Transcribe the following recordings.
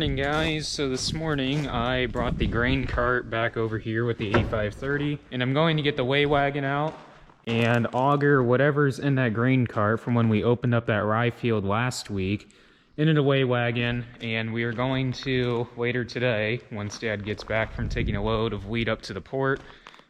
morning, guys. So this morning I brought the grain cart back over here with the A530, and I'm going to get the weigh wagon out and auger whatever's in that grain cart from when we opened up that rye field last week into the weigh wagon. And we are going to, later today, once Dad gets back from taking a load of wheat up to the port,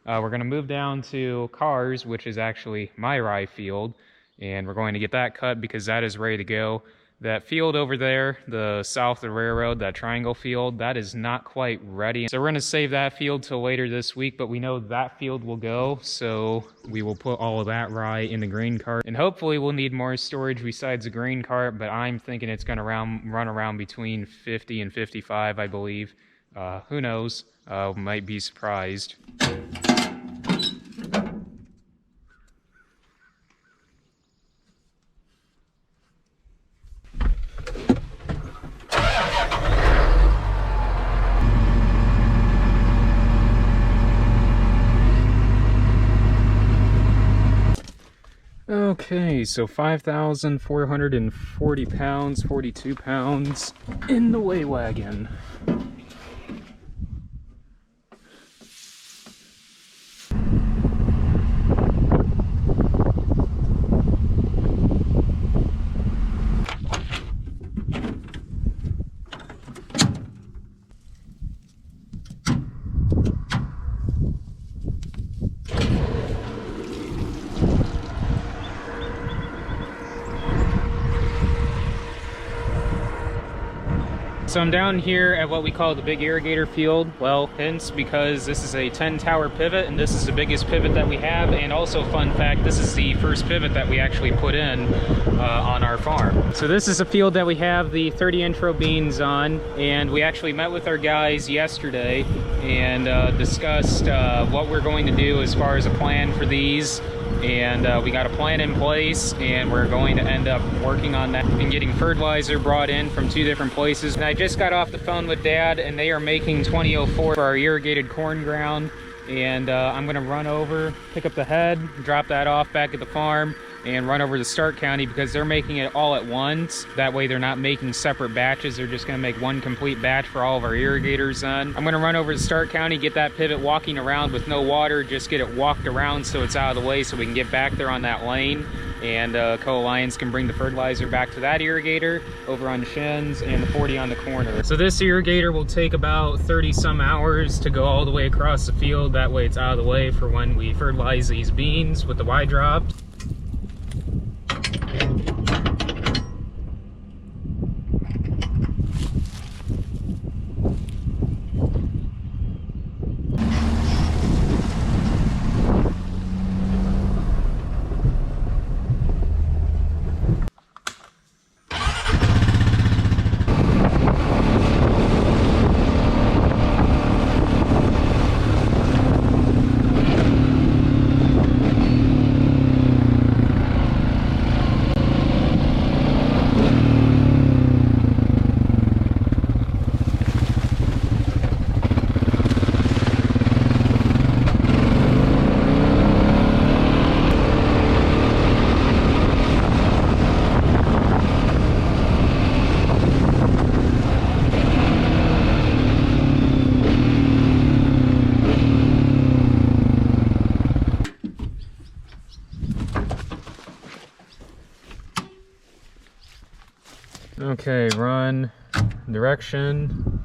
we're going to move down to Cars, which is actually my rye field, and we're going to get that cut because that is ready to go. That field over there, the south of the railroad, that triangle field, that is not quite ready. So we're gonna save that field till later this week, but we know that field will go, so we will put all of that rye in the grain cart. And hopefully we'll need more storage besides the grain cart, but I'm thinking it's gonna run around between 50 and 55, I believe. Who knows? Might be surprised. Okay, so 5,440 pounds, 42 pounds in the weigh wagon. So I'm down here at what we call the big irrigator field. Well, hence because this is a 10-tower pivot, and this is the biggest pivot that we have. And also, fun fact, this is the first pivot that we actually put in on our farm. So this is a field that we have the 30 intro beans on, and we actually met with our guys yesterday and discussed what we're going to do as far as a plan for these. And we got a plan in place, and we're going to end up working on that and getting fertilizer brought in from 2 different places. And I just got off the phone with Dad, and they are making 2004 for our irrigated corn ground. And I'm gonna run over, pick up the head, drop that off back at the farm, and run over to Stark County because they're making it all at once. That way they're not making separate batches. They're just gonna make one complete batch for all of our irrigators then. I'm gonna run over to Stark County, get that pivot walking around with no water, just get it walked around so it's out of the way so we can get back there on that lane. And Co-Alliance can bring the fertilizer back to that irrigator over on Shins and the 40 on the corner. So this irrigator will take about 30 some hours to go all the way across the field. That way it's out of the way for when we fertilize these beans with the Y-drops. Okay, run, direction.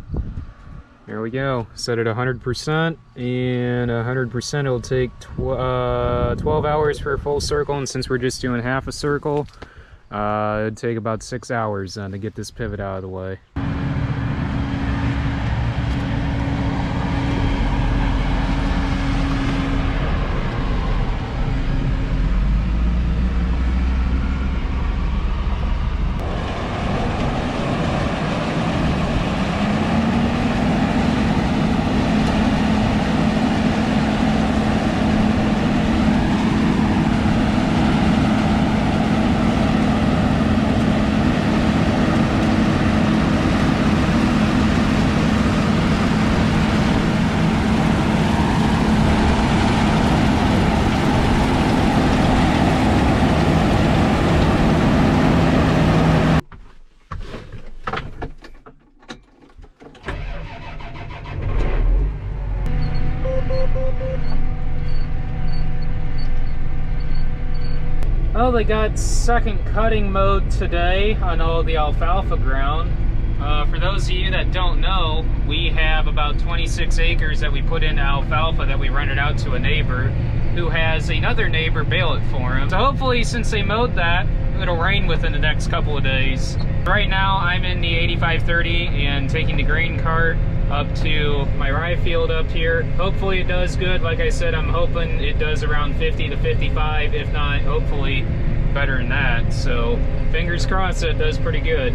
Here we go. Set it 100%, and 100% it'll take 12 hours for a full circle, and since we're just doing half a circle, it'd take about 6 hours then to get this pivot out of the way. Well, they got second cutting mode today on all the alfalfa ground. For those of you that don't know, we have about 26 acres that we put into alfalfa that we rented out to a neighbor who has another neighbor bale it for him. So hopefully, since they mowed that, it'll rain within the next couple of days. Right now, I'm in the 8530 and taking the grain cart up to my rye field up here. Hopefully it does good. Like I said, I'm hoping it does around 50 to 55. If not, hopefully better than that. So fingers crossed it does pretty good.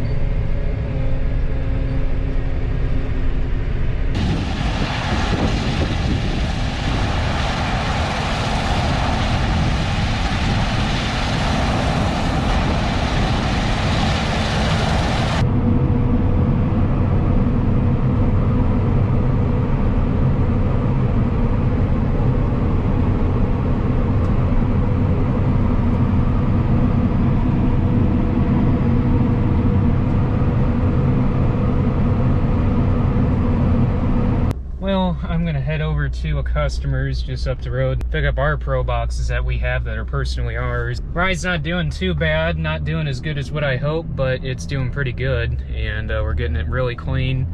I'm gonna head over to a customer's just up the road, pick up our pro boxes that we have that are personally ours. Rye's not doing too bad, not doing as good as what I hoped, but it's doing pretty good, and we're getting it really clean,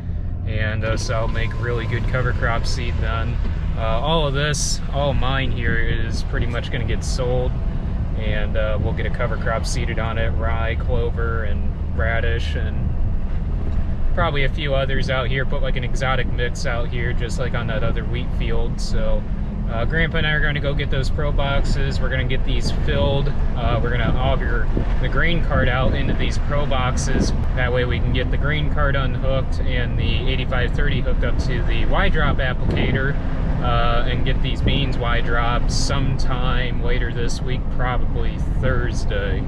and so I'll make really good cover crop seed then. All of this, all of mine here, is pretty much gonna get sold, and we'll get a cover crop seeded on it, rye, clover, and radish, and probably a few others out here, put like an exotic mix out here, just like on that other wheat field. So Grandpa and I are going to go get those pro boxes. We're going to get these filled. We're going to auger the grain cart out into these pro boxes. That way we can get the grain cart unhooked and the 8530 hooked up to the Y-drop applicator, and get these beans Y-dropped sometime later this week, probably Thursday.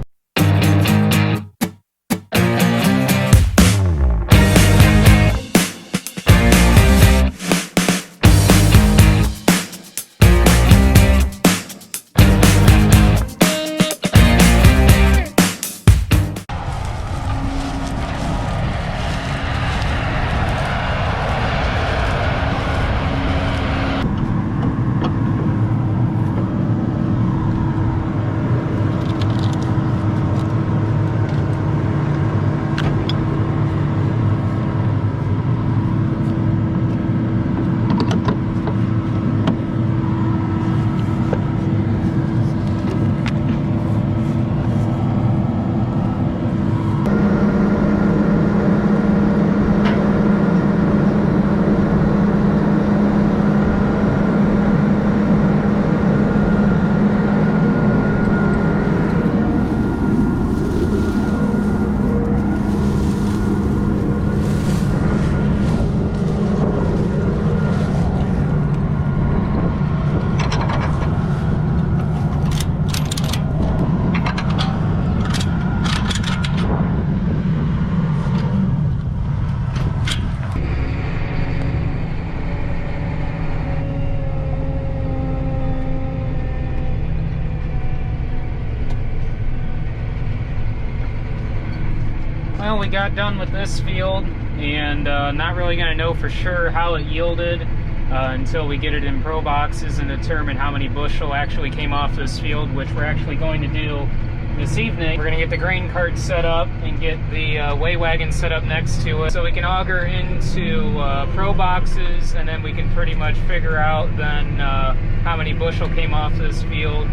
Well, we got done with this field, and not really going to know for sure how it yielded until we get it in pro boxes and determine how many bushel actually came off this field, which we're actually going to do this evening. We're going to get the grain cart set up and get the weigh wagon set up next to it so we can auger into pro boxes, and then we can pretty much figure out then how many bushel came off this field.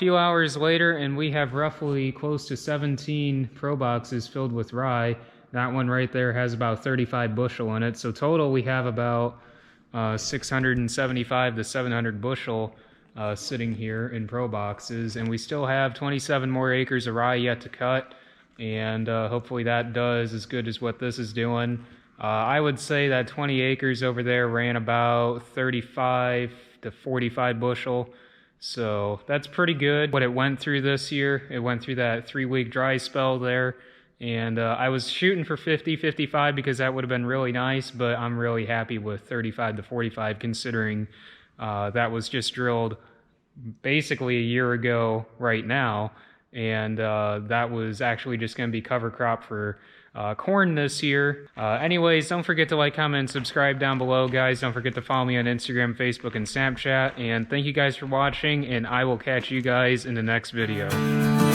few hours later, and we have roughly close to 17 Pro boxes filled with rye. That one right there has about 35 bushel in it. So total we have about 675 to 700 bushel sitting here in Pro boxes, and we still have 27 more acres of rye yet to cut, and hopefully that does as good as what this is doing. I would say that 20 acres over there ran about 35 to 45 bushel, so that's pretty good. What it went through this year, it went through that 3-week dry spell there, and I was shooting for 50, 55 because that would have been really nice, but I'm really happy with 35 to 45 considering that was just drilled basically a year ago right now, and that was actually just going to be cover crop for corn this year. Anyways, don't forget to like, comment, and subscribe down below, guys. Don't forget to follow me on Instagram, Facebook, and Snapchat, and thank you guys for watching, and I will catch you guys in the next video.